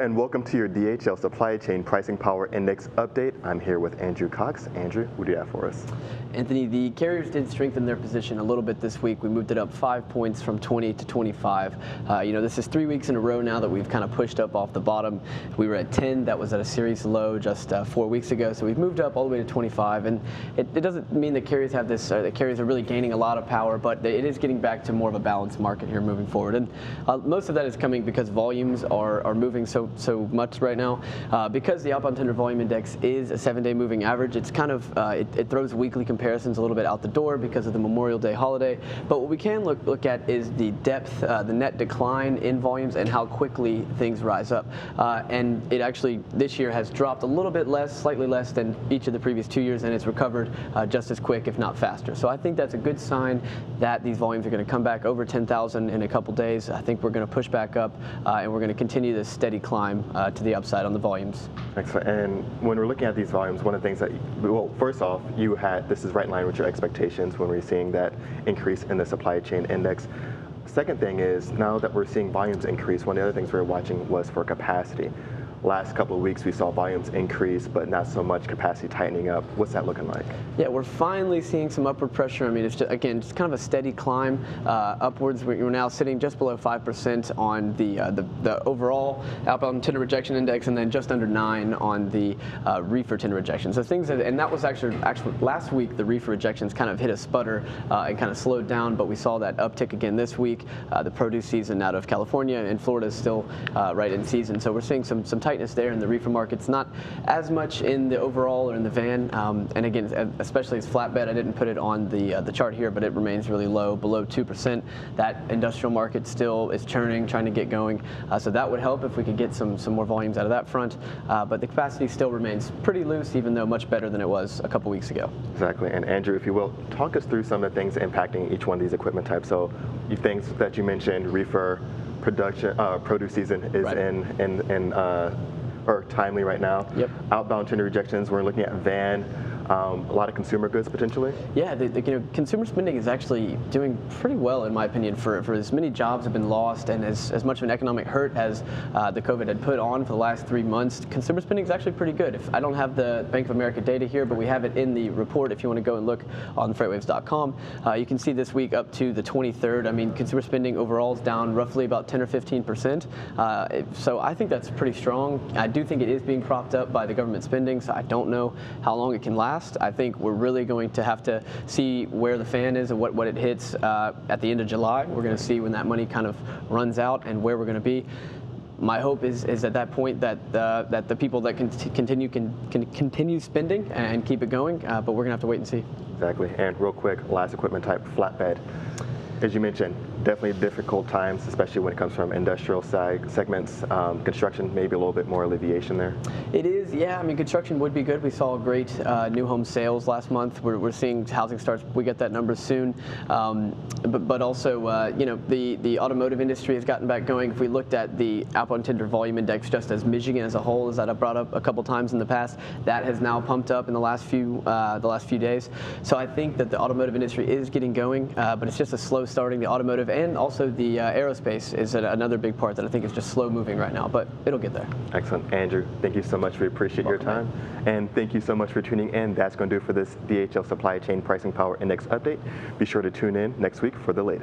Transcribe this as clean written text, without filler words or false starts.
and welcome to your DHL Supply Chain Pricing Power Index update. I'm here with Andrew Cox. Andrew, what do you have for us? Anthony, the carriers did strengthen their position a little bit this week. We moved it up 5 points from 20 to 25. This is 3 weeks in a row now that we've kind of pushed up off the bottom. We were at 10. That was at a series low just 4 weeks ago. So we've moved up all the way to 25. And it doesn't mean that carriers have this, the carriers are really gaining a lot of power, but it is getting back to more of a balanced market here moving forward. And most of that is coming because volumes are moving so much right now. Because the outbound tender volume index is a 7-day moving average, it's kind of, it throws weekly comparisons a little bit out the door because of the Memorial Day holiday. But what we can look at is the depth, the net decline in volumes and how quickly things rise up. And it actually, this year, has dropped a little bit less, slightly less than each of the previous 2 years, and it's recovered just as quick, if not faster. So I think that's a good sign that these volumes are going to come back over 10,000 in a couple days. I think we're going to push back up, and we're going to continue this steady climb to the upside on the volumes. Excellent. And when we're looking at these volumes, one of the things that, well, first off, this is right in line with your expectations when we're seeing that increase in the supply chain index. Second thing is, now that we're seeing volumes increase, one of the other things we were watching was for capacity. Last couple of weeks we saw volumes increase, but not so much capacity tightening up. What's that looking like? Yeah, we're finally seeing some upward pressure. I mean, it's just, again, just kind of a steady climb upwards. We're now sitting just below 5% on the overall outbound tender rejection index, and then just under 9 on the reefer tender rejection. So things and that was actually last week the reefer rejections kind of hit a sputter and kind of slowed down, but we saw that uptick again this week. The produce season out of California and Florida is still right in season, so we're seeing some tightness there in the reefer markets, not as much in the overall or in the van. And again, especially as flatbed, I didn't put it on the chart here, but it remains really low, below 2%. That industrial market still is churning, trying to get going. So that would help if we could get some more volumes out of that front. But the capacity still remains pretty loose, even though much better than it was a couple weeks ago. Exactly. And Andrew, if you will, talk us through some of the things impacting each one of these equipment types. So things that you mentioned, reefer, production, produce season is right. Or timely right now. Yep. Outbound tender rejections, we're looking at van, a lot of consumer goods potentially. Yeah, consumer spending is actually doing pretty well, in my opinion, for as many jobs have been lost and as much of an economic hurt as the COVID had put on for the last 3 months. Consumer spending is actually pretty good. I don't have the Bank of America data here, but we have it in the report if you want to go and look on FreightWaves.com. You can see this week up to the 23rd. I mean, consumer spending overall is down roughly about 10 or 15%. So I think that's pretty strong. I do think it is being propped up by the government spending, so I don't know how long it can last. I think we're really going to have to see where the fan is and what it hits at the end of July. We're going to see when that money kind of runs out and where we're going to be. My hope is at that point that the people that can continue spending and keep it going, but we're going to have to wait and see. Exactly. And real quick, last equipment type, flatbed. As you mentioned, definitely difficult times, especially when it comes from industrial side segments. Construction, maybe a little bit more alleviation there. It is, yeah. I mean, construction would be good. We saw great new home sales last month. We're seeing housing starts. We get that number soon. But also, the automotive industry has gotten back going. If we looked at the outbound tender volume index just as Michigan as a whole, as that I've brought up a couple times in the past, that has now pumped up in the last few days. So I think that the automotive industry is getting going, but it's just a slow starting. The automotive and also the aerospace is another big part that I think is just slow moving right now, but it'll get there. Excellent. Andrew, thank you so much. We appreciate your time. And thank you so much for tuning in. That's going to do it for this DHL Supply Chain Pricing Power Index update. Be sure to tune in next week for the latest.